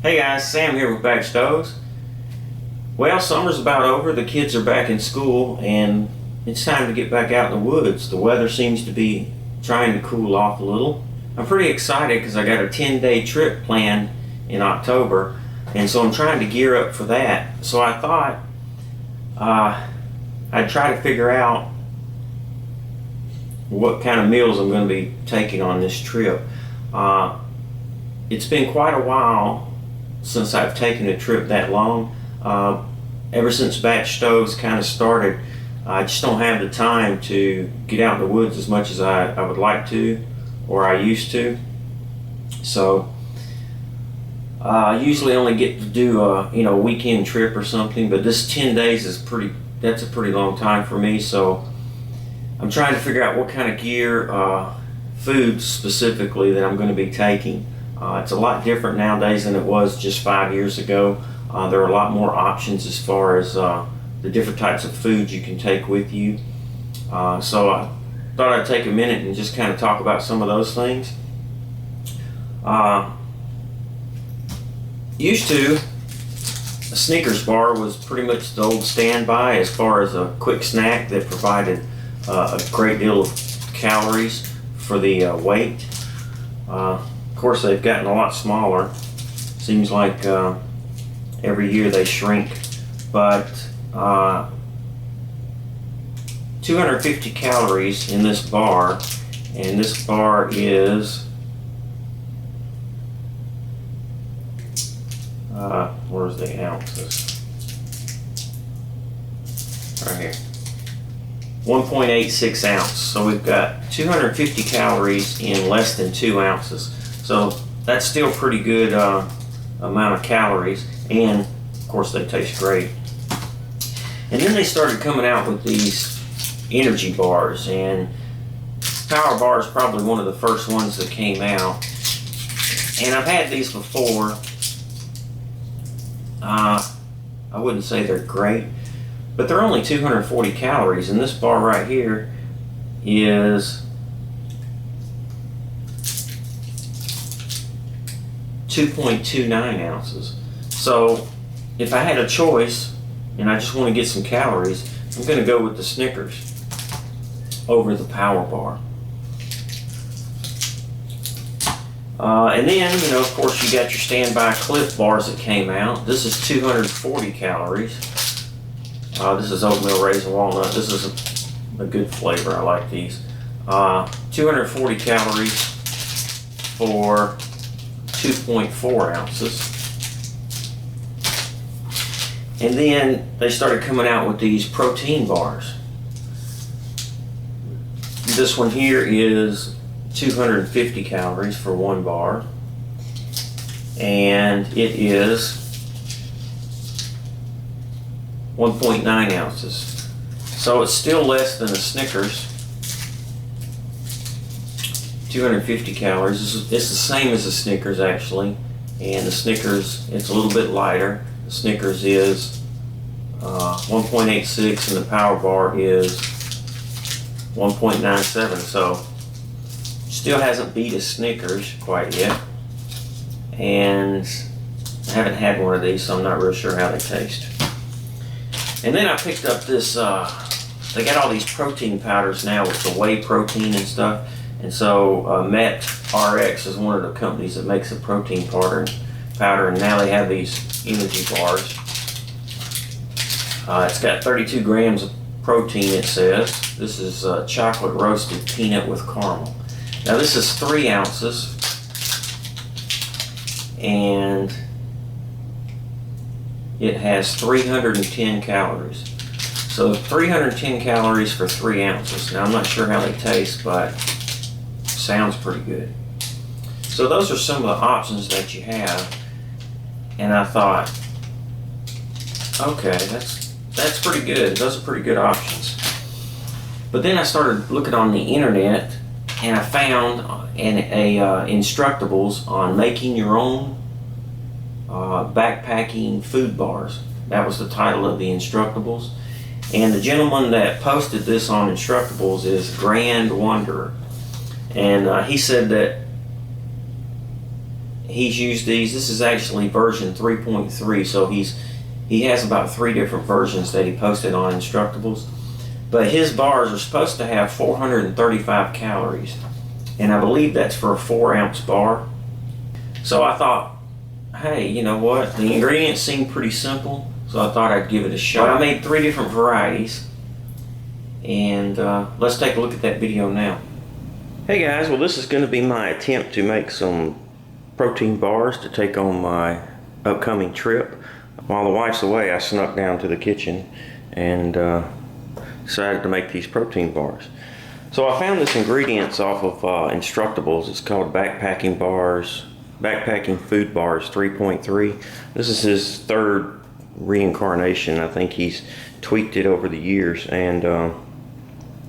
Hey guys, Sam here with BatchStovez. Well, summer's about over, the kids are back in school, and it's time to get back out in the woods. The weather seems to be trying to cool off a little. I'm pretty excited because I got a 10-day trip planned in October, and so I'm trying to gear up for that. So I thought I'd try to figure out what kind of meals I'm going to be taking on this trip. It's been quite a while since I've taken a trip that long. Ever since BatchStovez kind of started, I just don't have the time to get out in the woods as much as I would like to, or I used to. So I usually only get to do a weekend trip or something, but this 10 days is that's a pretty long time for me. So I'm trying to figure out what kind of gear, food specifically, that I'm going to be taking. It's a lot different nowadays than it was just 5 years ago. There are a lot more options as far as the different types of foods you can take with you. So I thought I'd take a minute and just kind of talk about some of those things. Used to, a Snickers bar was pretty much the old standby as far as a quick snack that provided a great deal of calories for the weight. Of course, they've gotten a lot smaller. Seems like every year they shrink, but 250 calories in this bar, and this bar is where's the ounces? Right here. 1.86 ounce. So we've got 250 calories in less than 2 ounces. So that's still pretty good amount of calories, and of course they taste great. And then they started coming out with these energy bars, and Power Bar is probably one of the first ones that came out. And I've had these before. I wouldn't say they're great, but they're only 240 calories, and this bar right here is 2.29 ounces. So if I had a choice and I just want to get some calories, I'm going to go with the Snickers over the Power Bar. And then, of course, you got your standby Cliff bars that came out. This is 240 calories. This is oatmeal raisin walnut. This is a good flavor. I like these. 240 calories for 2.4 ounces. And then they started coming out with these protein bars. This one here is 250 calories for one bar, and it is 1.9 ounces. So it's still less than a Snickers. 250 calories. It's the same as the Snickers actually, and the Snickers, it's a little bit lighter. The Snickers is 1.86 and the Power Bar is 1.97. So still hasn't beat a Snickers quite yet, and I haven't had one of these, so I'm not real sure how they taste. And then I picked up this, they got all these protein powders now with the Whey Protein and stuff. And so Met RX is one of the companies that makes a protein powder, and now they have these energy bars. It's got 32 grams of protein, it says. This is chocolate roasted peanut with caramel. Now this is 3 ounces, and it has 310 calories. So 310 calories for 3 ounces. Now I'm not sure how they taste, but sounds pretty good. So those are some of the options that you have, and I thought, okay, that's pretty good. Those are pretty good options. But then I started looking on the internet, and I found instructables on making your own backpacking food bars. That was the title of the instructables, and the gentleman that posted this on Instructables is Grand Wanderer. And he said that he's used these. This is actually version 3.3, so he has about 3 different versions that he posted on Instructables. But his bars are supposed to have 435 calories, and I believe that's for a 4-ounce bar. So I thought, hey, you know what? The ingredients seem pretty simple, so I thought I'd give it a shot. I made 3 different varieties, and let's take a look at that video now. Hey guys, well, this is going to be my attempt to make some protein bars to take on my upcoming trip. While the wife's away, I snuck down to the kitchen and decided to make these protein bars. So I found this ingredients off of Instructables. It's called Backpacking Food Bars 3.3. This is his 3rd reincarnation. I think he's tweaked it over the years, and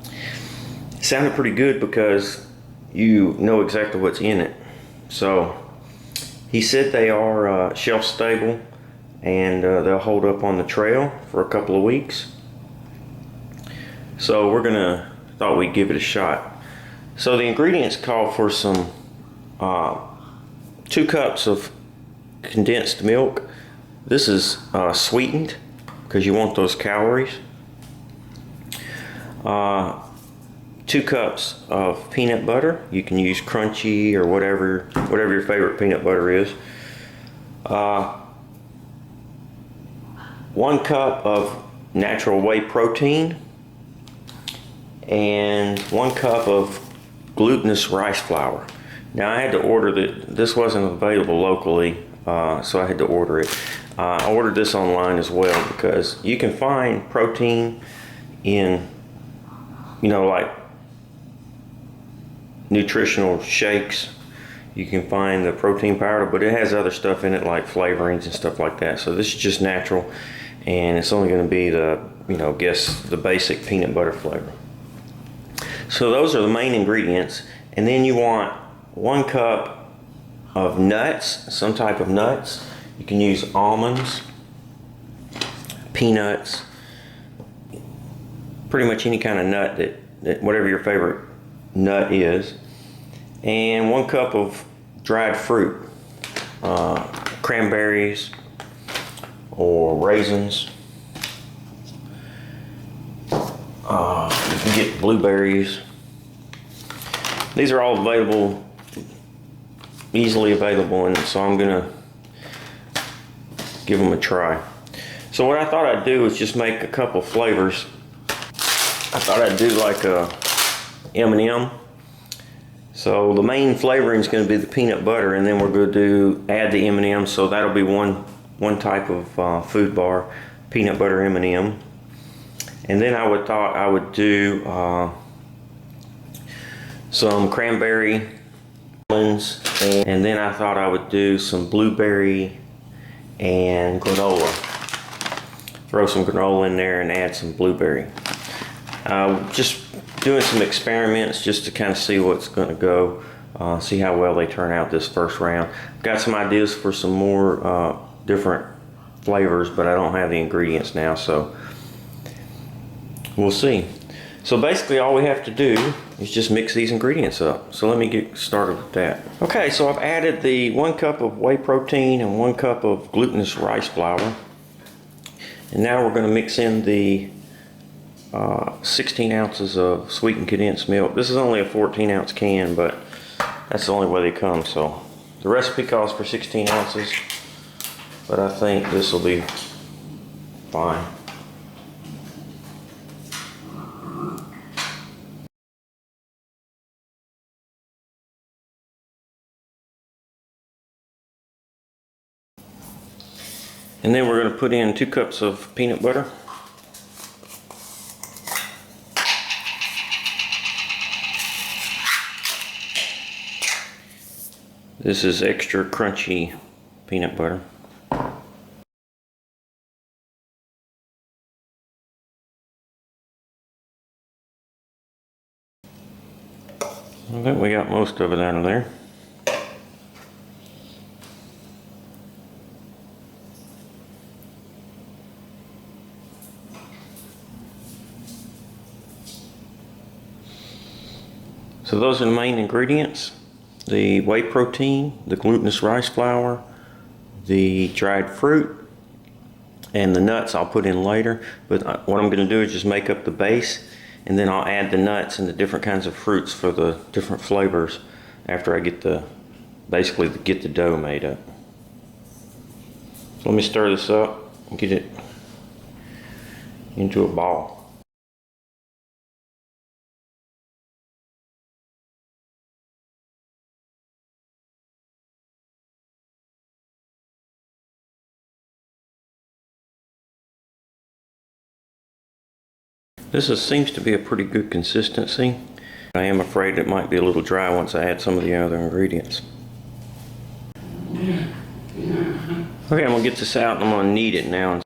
it sounded pretty good because you know exactly what's in it. So he said they are shelf stable, and they'll hold up on the trail for a couple of weeks. So thought we'd give it a shot. So the ingredients call for some 2 cups of condensed milk. This is sweetened because you want those calories. 2 cups of peanut butter. You can use crunchy or whatever your favorite peanut butter is. 1 cup of natural whey protein, and 1 cup of glutinous rice flour. Now I had to order this wasn't available locally, so I had to order it. I ordered this online as well because you can find protein in, like nutritional shakes. You can find the protein powder, but it has other stuff in it like flavorings and stuff like that. So this is just natural, and it's only going to be the, the basic peanut butter flavor. So those are the main ingredients. And then you want 1 cup of nuts, some type of nuts. You can use almonds, peanuts, pretty much any kind of nut that whatever your favorite nut is. And 1 cup of dried fruit, cranberries or raisins. You can get blueberries. These are all available, easily available, and so I'm gonna give them a try. So what I thought I'd do is just make a couple flavors. I thought I'd do like a M&M. So the main flavoring is going to be the peanut butter, and then we're going to add the M&M. So that'll be one type of food bar, peanut butter M&M. And then I thought I would do some cranberry almonds, and then I thought I would do some blueberry and granola. Throw some granola in there and add some blueberry. Just doing some experiments just to kind of see what's going to go, see how well they turn out this first round. Got some ideas for some more different flavors, but I don't have the ingredients now, so we'll see. So basically all we have to do is just mix these ingredients up. So let me get started with that. Okay, so I've added the 1 cup of whey protein and 1 cup of glutinous rice flour. And now we're going to mix in the 16 ounces of sweetened condensed milk. This is only a 14-ounce can, but that's the only way they come. So the recipe calls for 16 ounces, but I think this will be fine. And then we're going to put in 2 cups of peanut butter. This is extra crunchy peanut butter. I think we got most of it out of there. So those are the main ingredients. the whey protein, the glutinous rice flour, the dried fruit, and the nuts I'll put in later. But what I'm going to do is just make up the base, and then I'll add the nuts and the different kinds of fruits for the different flavors after I get basically get the dough made up. So let me stir this up and get it into a ball. Seems to be a pretty good consistency. I am afraid it might be a little dry once I add some of the other ingredients. Okay, I'm gonna get this out and I'm gonna knead it now.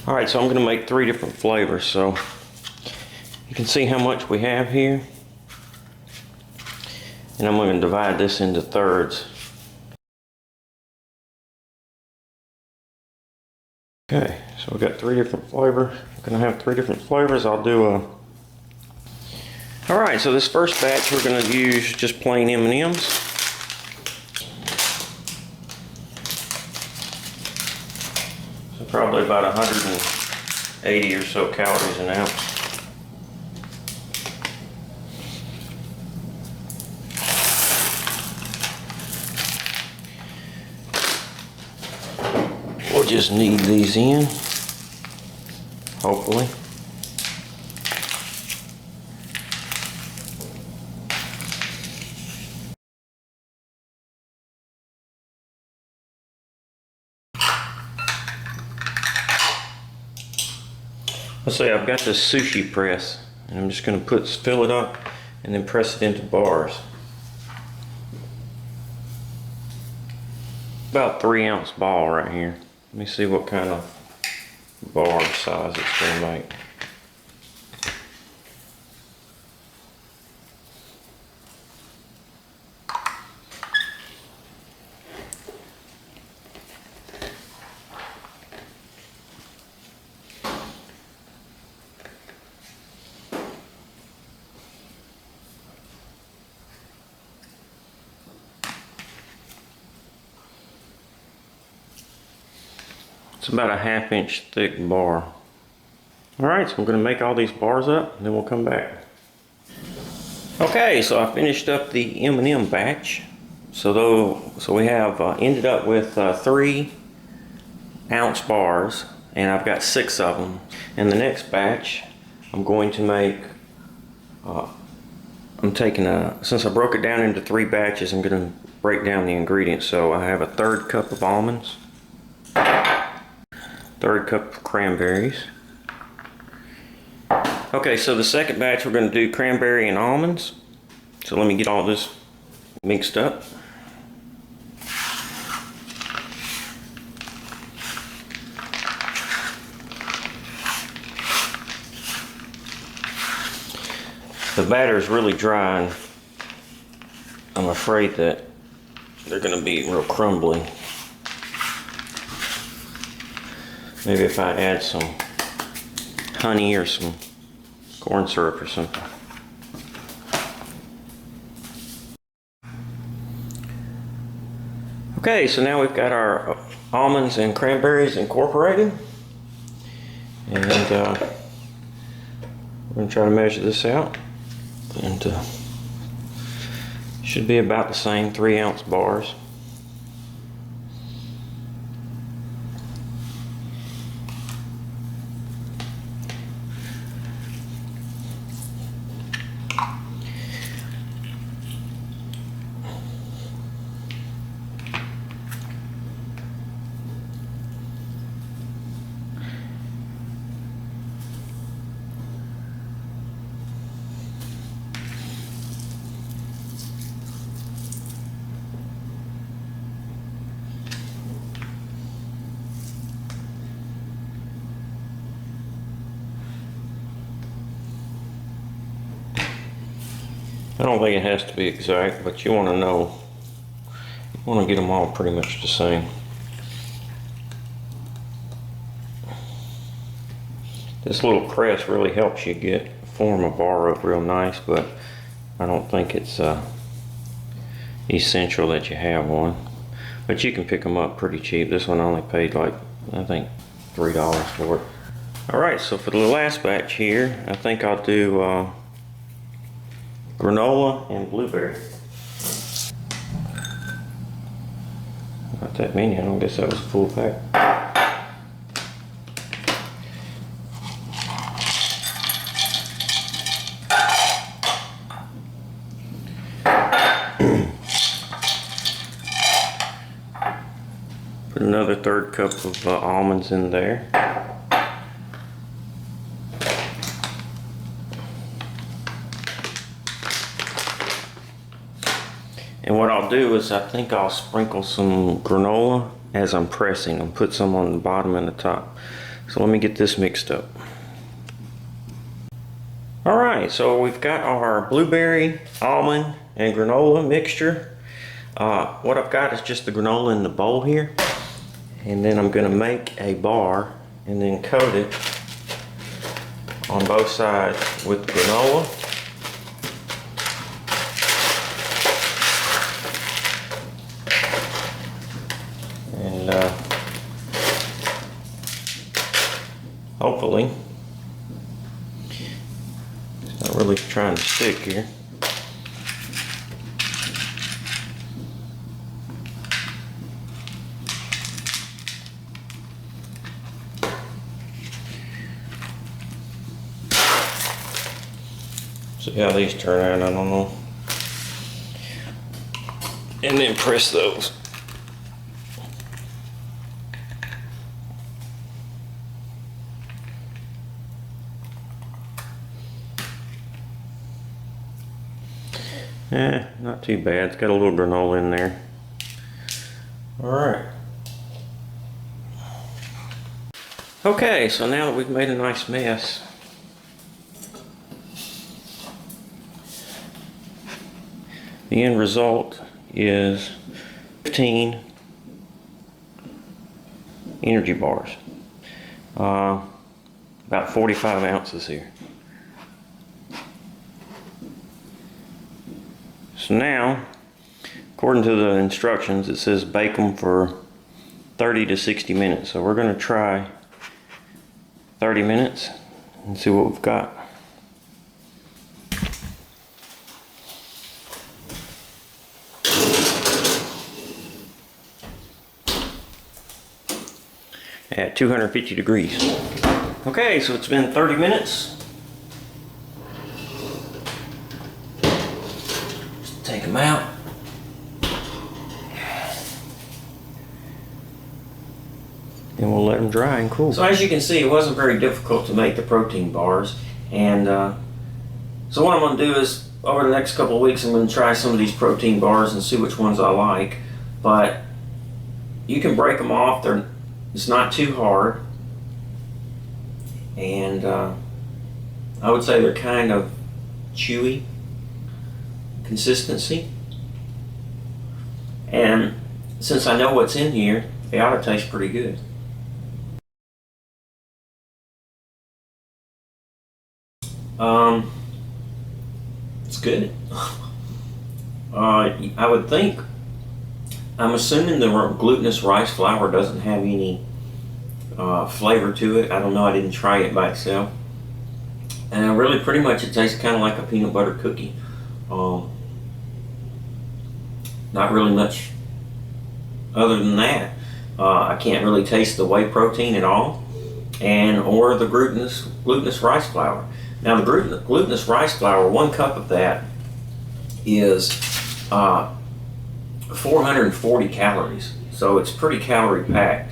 Alright, so I'm going to make 3 different flavors, so you can see how much we have here. And I'm going to divide this into thirds. Okay, so we've got 3 different flavors. I'm going to have 3 different flavors. I'll do a... Alright, so this first batch we're going to use just plain M&Ms. Probably about 180 or so calories an ounce. We'll just knead these in, hopefully. Let's say I've got this sushi press, and I'm just going to fill it up and then press it into bars. About 3-ounce ball right here. Let me see what kind of bar size it's going to make. It's about a 1/2 inch thick bar. Alright, so I'm going to make all these bars up and then we'll come back. Okay, so I finished up the M&M batch. So we have ended up with 3-ounce bars, and I've got 6 of them. And the next batch I'm going to make, since I broke it down into 3 batches, I'm going to break down the ingredients. So I have a 1/3 cup of almonds, 1/3 cup of cranberries. Okay, so the second batch we're going to do cranberry and almonds. So let me get all this mixed up. The batter is really dry, and I'm afraid that they're going to be real crumbly. Maybe if I add some honey or some corn syrup or something. Okay, so now we've got our almonds and cranberries incorporated. And we're going to try to measure this out. And should be about the same 3-ounce bars. I don't think it has to be exact, but you want to know, you want to get them all pretty much the same. This little press really helps you form a bar up real nice, but I don't think it's essential that you have one. But you can pick them up pretty cheap. This one only paid like, I think, $3 for it. Alright, so for the last batch here, I think I'll do granola and blueberry. Not that many, I don't guess that was a full pack. Put another 1/3 cup of almonds in there. And what I'll do is I think I'll sprinkle some granola as I'm pressing and put some on the bottom and the top. So let me get this mixed up. Alright, so we've got our blueberry, almond, and granola mixture. What I've got is just the granola in the bowl here. And then I'm going to make a bar and then coat it on both sides with granola. And hopefully it's not really trying to stick here. See how these turn out, I don't know. And then press those. Not too bad. It's got a little granola in there. Alright. Okay, so now that we've made a nice mess, the end result is 15 energy bars. About 45 ounces here. So now, according to the instructions, it says bake them for 30 to 60 minutes. So we're going to try 30 minutes and see what we've got. At 250 degrees. Okay, so it's been 30 minutes. Just take them out. And we'll let them dry and cool. So as you can see, it wasn't very difficult to make the protein bars. And so what I'm going to do is, over the next couple of weeks, I'm going to try some of these protein bars and see which ones I like. But you can break them off. It's not too hard. And I would say they're kind of chewy consistency. And since I know what's in here, they ought to taste pretty good. It's good. I would think, I'm assuming the glutinous rice flour doesn't have any flavor to it. I don't know, I didn't try it by itself. And really pretty much it tastes kind of like a peanut butter cookie. Not really much other than that. I can't really taste the whey protein at all, or the glutinous rice flour. Now the glutinous rice flour, 1 cup of that is 440 calories, so it's pretty calorie packed.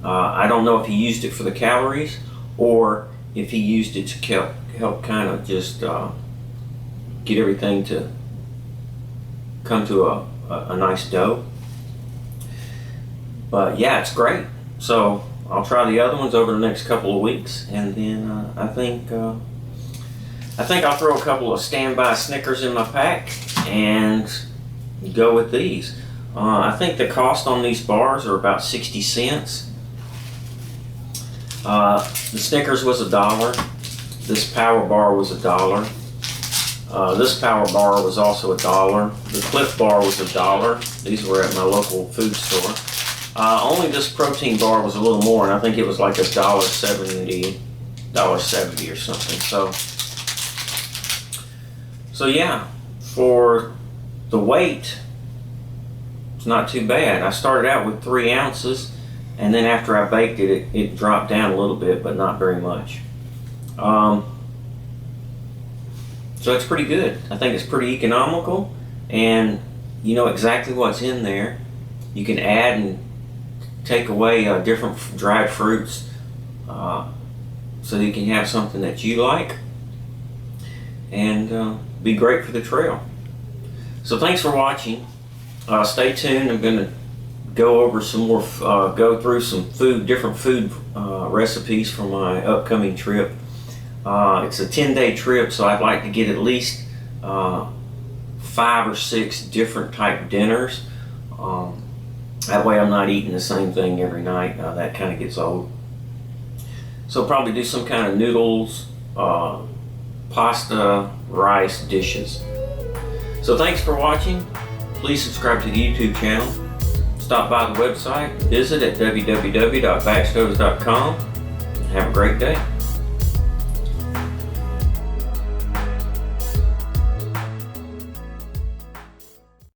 I don't know if he used it for the calories or if he used it to help kind of just get everything to come to a nice dough. But yeah, it's great. So I'll try the other ones over the next couple of weeks, and then I think I think I'll throw a couple of standby Snickers in my pack and go with these. I think the cost on these bars are about 60 cents. The Snickers was $1. This Power Bar was $1. This Power Bar was also $1. The Cliff Bar was $1. These were at my local food store. Only this protein bar was a little more, and I think it was like $1.70 or something. So yeah, for the weight, it's not too bad. I started out with 3 ounces, and then after I baked it, it dropped down a little bit, but not very much. So it's pretty good. I think it's pretty economical, and you know exactly what's in there. You can add and take away different dried fruits, so that you can have something that you like, and be great for the trail. So thanks for watching. Stay tuned. I'm going to go over some more, go through some different food recipes for my upcoming trip. It's a 10-day trip, so I'd like to get at least 5 or 6 different type dinners. That way I'm not eating the same thing every night. That kind of gets old. So probably do some kind of noodles, pasta, rice dishes. So thanks for watching. Please subscribe to the YouTube channel. Stop by the website. Visit at www.BatchStovez.com. Have a great day.